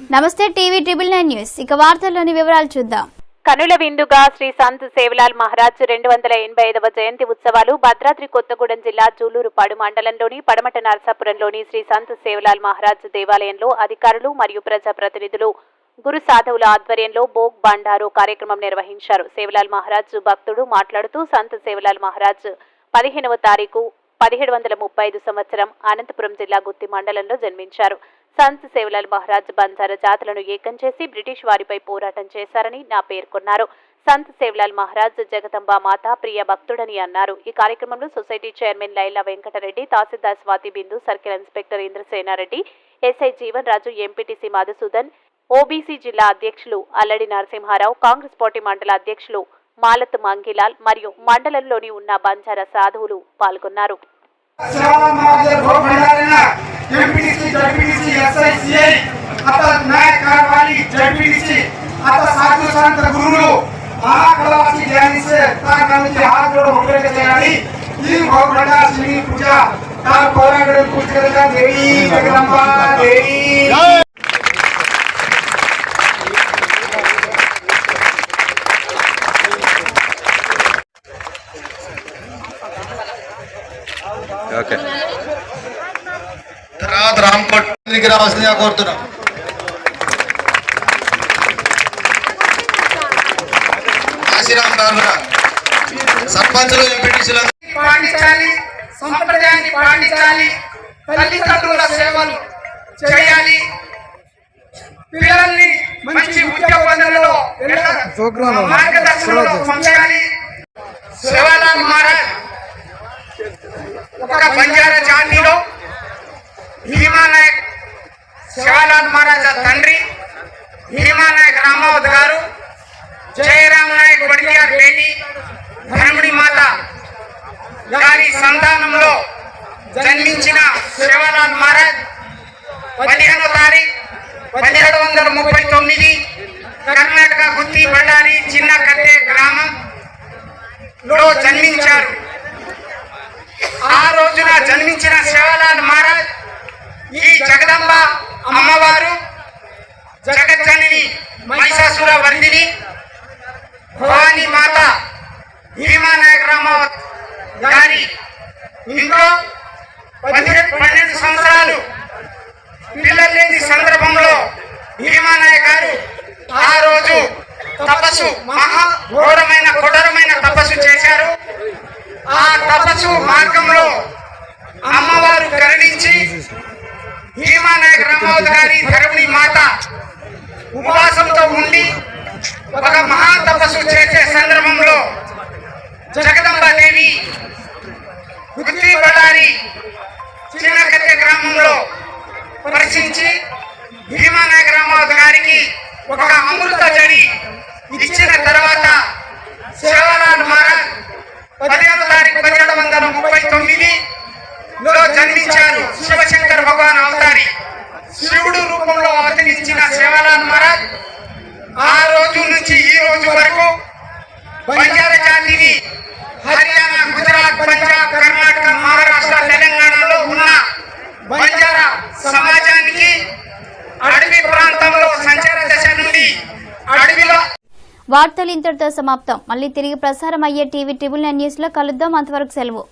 నమస్తే TV triple 9 news ఇక వార్తల్లోని వివరాలు చూద్దాం. కనుల విందుగా శ్రీ సంత్ సేవలాల్ మహారాజ్ 285వ జయంతి ఉత్సవాలు భద్రాద్రి కొత్తగూడెం జిల్లా జూలూరుపాడు మండలంలోని పడమట నరసాపురంలోని శ్రీ సంత్ సేవలాల్ మహారాజ్ దేవాలయంలో అధికారులు మరియు ప్రజాప్రతినిధులు గురు సాధవుల ఆధ్వర్యంలో భోగ్ బండారు కార్యక్రమం నిర్వహించారు. సేవలాల్ మహారాజ్ భక్తుడు మాట్లాడుతూ సంత్ సేవలాల్ మహారాజ్ 15వ తారీఖు 1735 సంవత్సరం అనంతపురం జిల్లా గుత్తి మండలంలో జన్మించారు. సంత్ సేవలాల్ మహారాజ్ బంజారా జాతులను ఏకం చేసి బ్రిటిష్ వారిపై పోరాటం చేశారని పేర్కొన్నారు. సంత్ సేవలాల్ మహారాజ్ జగదంబా మాత ప్రియ భక్తుడని అన్నారు. ఈ కార్యక్రమంలో society chairman Laila Venkata Reddy, tahsildar Swathi Bindu, circle inspector Indrasena Reddy, SI Jeevan Raju, MPTC Madhusudan, OBC జిల్లా అధ్యక్షులు అల్లడి నరసింహారావు, కాంగ్రెస్ పార్టీ మండల అధ్యక్షులు మాలత్ మంగిలాల్ మరియు మండలంలోని ఉన్న బంజారా సాధువులు పాల్గొన్నారు. తర్వాత రాంకోట్ దగ్గర రావాల్సిందిగా కోరుతున్నాం. ఆశీరామ్ గారు సర్పంచులు ఎంపీటీసీలు పాటించాలి, సంప్రదాయాన్ని పాటించాలి, తల్లిదండ్రుల సేవలు చేయాలి, పిల్లల్ని మంచి ఉద్యోగాలలో మార్గదర్శనంలో పంచాలి. సేవలాల్ మహారాజ్ ఒక బంజారా జాతిలో భీమానాయక్ సేవలాల్ మహారాజ్ తండ్రి భీమానాయక్ రామావత్ గారు, జయరామ్ నాయక్ బడియార్ బేటి ధర్మణి మాత గారి సంతానంలో జన్మించిన సేవలాల్ మహారాజ్ 15వ తారీఖు 1739 కర్ణాటక గుత్తి బళ్ళారి చిన్న కట్టే గ్రామంలో జన్మించారు. ఆ రోజున జన్మించిన సేవలాల్ మహారాజ్ ఈ జగదంబ అమ్మవారు జగజ్జనని మహిషాసుర వర్ధిని భవానీ మాత భీమానాయక రామావత్ గారి ఇంట్లో 12 సంవత్సరాలు పిల్లలు లేని సందర్భంలో భీమానాయక్ గారు ఆ రోజు తపస్సు మహా ఘోరమైన కొడరమైన తపస్సు చేశారు. ఆ తపస్సు మార్గంలో అమ్మవారు కరుణించి భీమానాయక రామావత్ గారి ధర్మణి మాత ఉపవాసంతో ఉండి ఒక మహా తపస్సు చేసే సందర్భంలో జగదంబాదేవి గుత్తి బళ్ళారి చిన్నకట్టె గ్రామంలో పరిశీలించి భీమానాయక రామావత్ గారికి ఒక అమృత జడి ఇచ్చిన తర్వాత సేవలాల్ మహారాజ్ 15వ తారీఖు 1739లో జన్మించారు. శివశంకర్ భగవాన్ అవతారి శివుడు రూపంలో అవతరించిన సేవలాల్ మహారాజ్ ఆ రోజు నుంచి ఈ రోజు వరకు బంజారా జాతిని హర్యానా, గుజరాత్, పంజాబ్, కర్ణాటక, మహారాష్ట్ర, తెలంగాణలో ఉన్న బంజారా సమాజానికి అడవి ప్రాంతంలో సంచార దశ నుండి అడవిలో. వార్తలు ఇంతటితో సమాప్తం. మళ్ళీ తిరిగి ప్రసారం అయ్యే టీవీ ట్రిబుల్ 9 న్యూస్ లో కలుద్దాం. అంతవరకు సెలవు.